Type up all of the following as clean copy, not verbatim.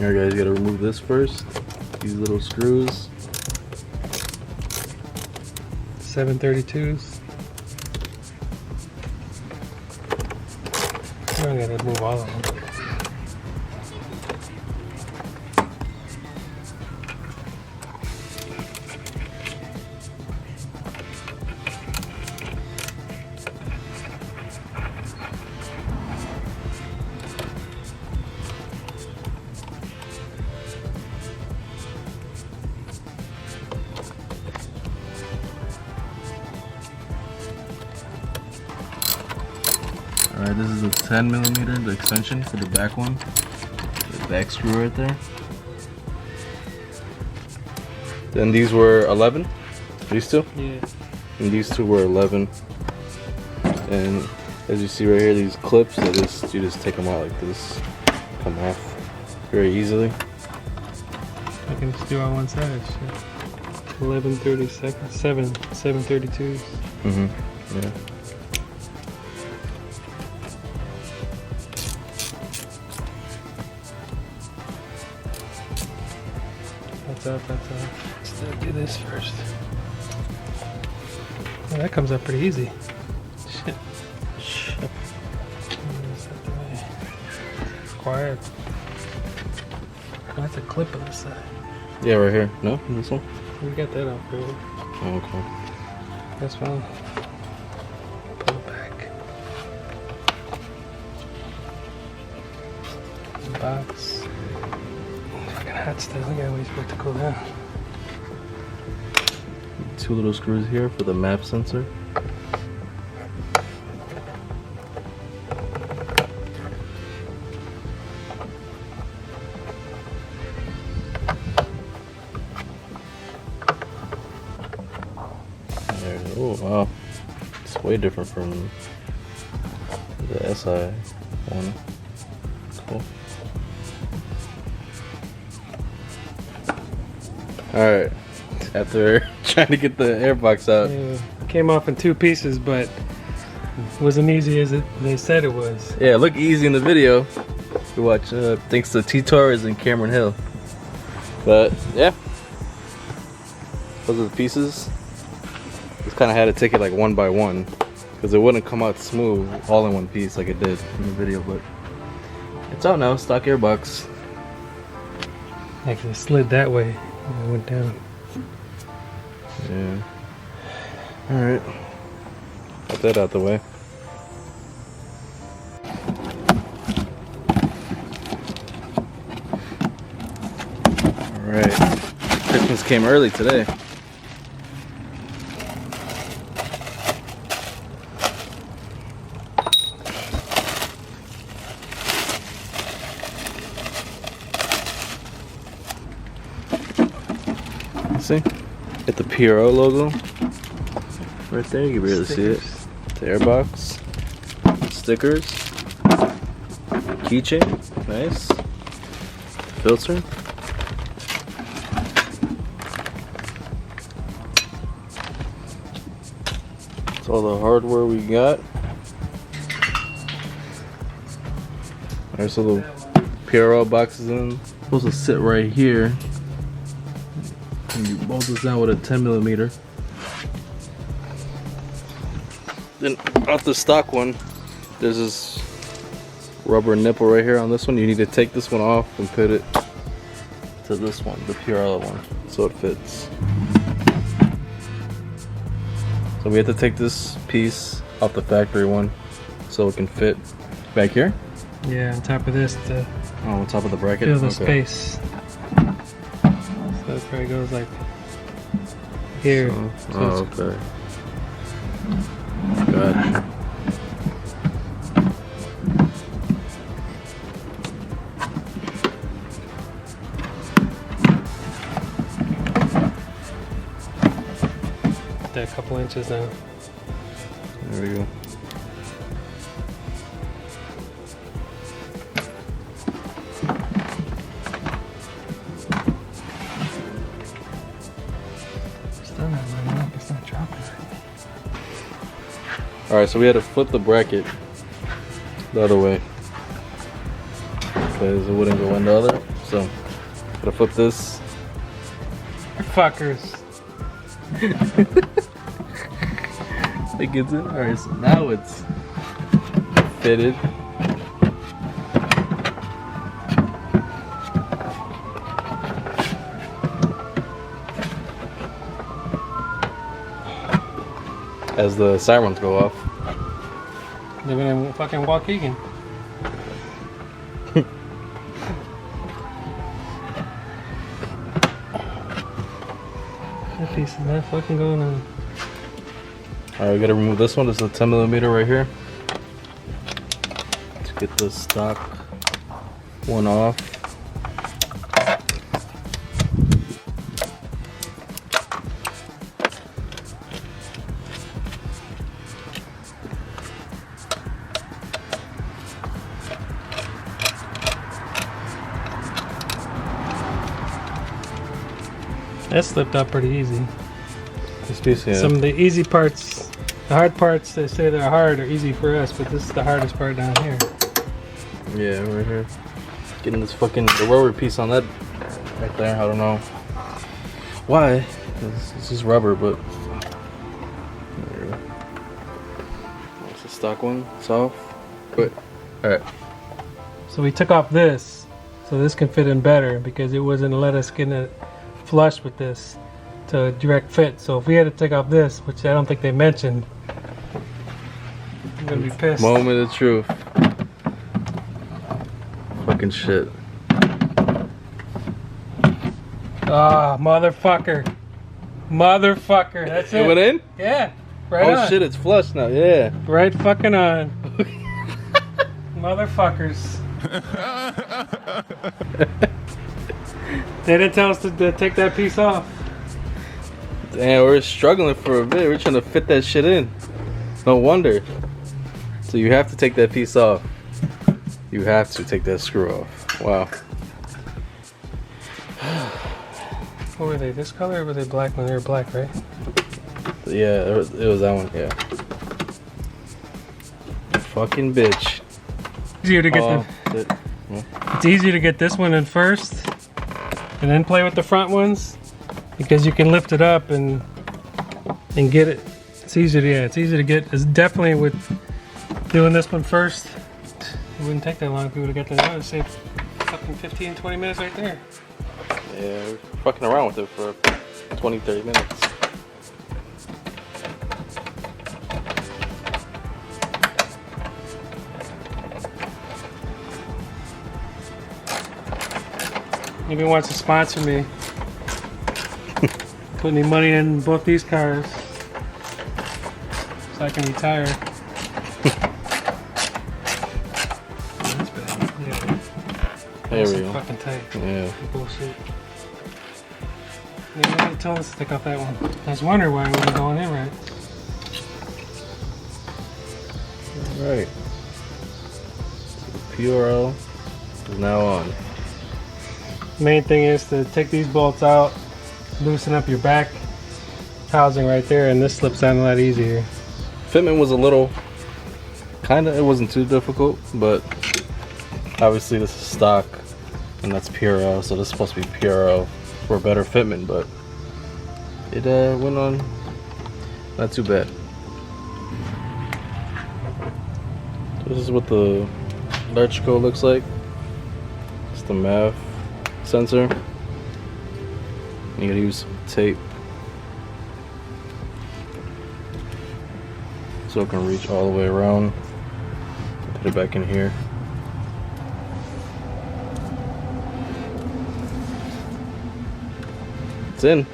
Alright guys, you gotta remove this first. These little screws. 732s. I gotta remove all of them. Alright, this is a 10mm, the extension for the back one. The back screw right there. Then these were 11. These two? Yeah. And these two were 11. And as you see right here, these clips, you just take them out like this. Come off very easily. I can just do on one side. Shit. 11:30 seconds. 732s. Yeah. That's up. Let's do this first. Oh, that comes up pretty easy. Shit. Quiet. That's a clip on the side. Yeah, right here. No? This one? We got that off, bro. Oh, okay. That's fine. Pull it back. Box. Fucking hot still. We gotta wait for it to cool down. Two little screws here for the map sensor. There, oh wow, it's way different from the SI one. Cool. Alright, after trying to get the airbox out. Yeah, came off in 2 pieces, but wasn't easy as they said it was. Yeah, it looked easy in the video. You watch, thanks to T-Torres and Cameron Hill. But yeah, those are the pieces. Just kind of had to take it like one by one because it wouldn't come out smooth all in one piece like it did in the video. But it's out now, stock airbox. Actually slid that way and it went down. Yeah. All right. Got that out the way. All right. Christmas came early today. See? Get the PRO logo right there. You can barely see it. The airbox, stickers, keychain, nice. Filter. That's all the hardware we got. There's a little PRO boxes in. Supposed to sit right here. And you bolt this down with a 10mm. Then off the stock one, there's this rubber nipple right here on this one. You need to take this one off and put it to this one, the PRL one, so it fits. So we have to take this piece off the factory one so it can fit back here. Yeah, on top of this to on top of the bracket. fill the space. So it probably goes like here. Oh, okay. Gotcha. A couple inches now. There we go. Still not lining up, it's not dropping. Alright, so we had to flip the bracket the other way because it wouldn't go in the other. So, gotta flip this. Fuckers. It gets in. Alright, so now it's fitted. As the sirens go off. Living in fucking Waukegan. That piece is not fucking going on. Alright, we gotta remove this one. This is a 10mm right here. Let's get the stock one off. That slipped up pretty easy. This piece, yeah. Some of the easy parts, the hard parts, they say they're hard or easy for us, but this is the hardest part down here. Yeah, right here. Getting this fucking the rubber piece on that right there. I don't know why. This is rubber, but there you go. It's a stock one. It's off. Good. All right. So we took off this, so this can fit in better because it wasn't let us get it flush with this to direct fit. So if we had to take off this, which I don't think they mentioned, I'm gonna be pissed. Moment of truth. Fucking shit. Ah, motherfucker. Motherfucker. That's it. It went in? Yeah. Right Oh on. shit, it's flush now. Yeah. Right fucking on. Motherfuckers. They didn't tell us to take that piece off. Damn, we're struggling for a bit. We're trying to fit that shit in. No wonder. So you have to take that piece off. You have to take that screw off. Wow. What were they? This color or were they black when they were black, right? Yeah, it was that one. Yeah. Fucking bitch. Easier to get Shit. it's easier to get this one in first and then play with the front ones because you can lift it up and get it. It's easier to, yeah, it's easier to get. It's definitely with doing this one first. It wouldn't take that long if we would have got that. It would save fucking 15-20 minutes right there. Yeah, we're fucking around with it for 20-30 minutes. Maybe wants to sponsor me. Put any money in both these cars so I can retire. That's bad. Yeah. There we That's go. fucking tight. Yeah. Bullshit. Maybe they didn't tell us to take off that one. I was wondering why it wasn't going in right. Alright. The PRL is now on. Main thing is to take these bolts out, loosen up your back housing right there, and this slips down a lot easier. Fitment was a little, it wasn't too difficult, but obviously this is stock and that's PRL, so this is supposed to be PRL for a better fitment, but it went on not too bad. This is what the electrical looks like. It's the MAV sensor. You gotta use some tape so it can reach all the way around. Put it back in here. It's in.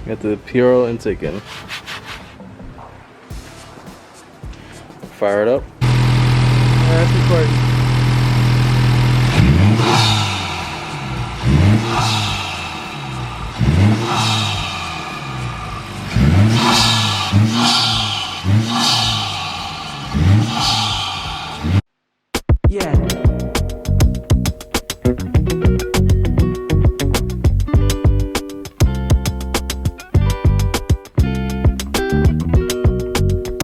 Got the PRL intake in. Fire it up. Yeah, that's recording. Yeah.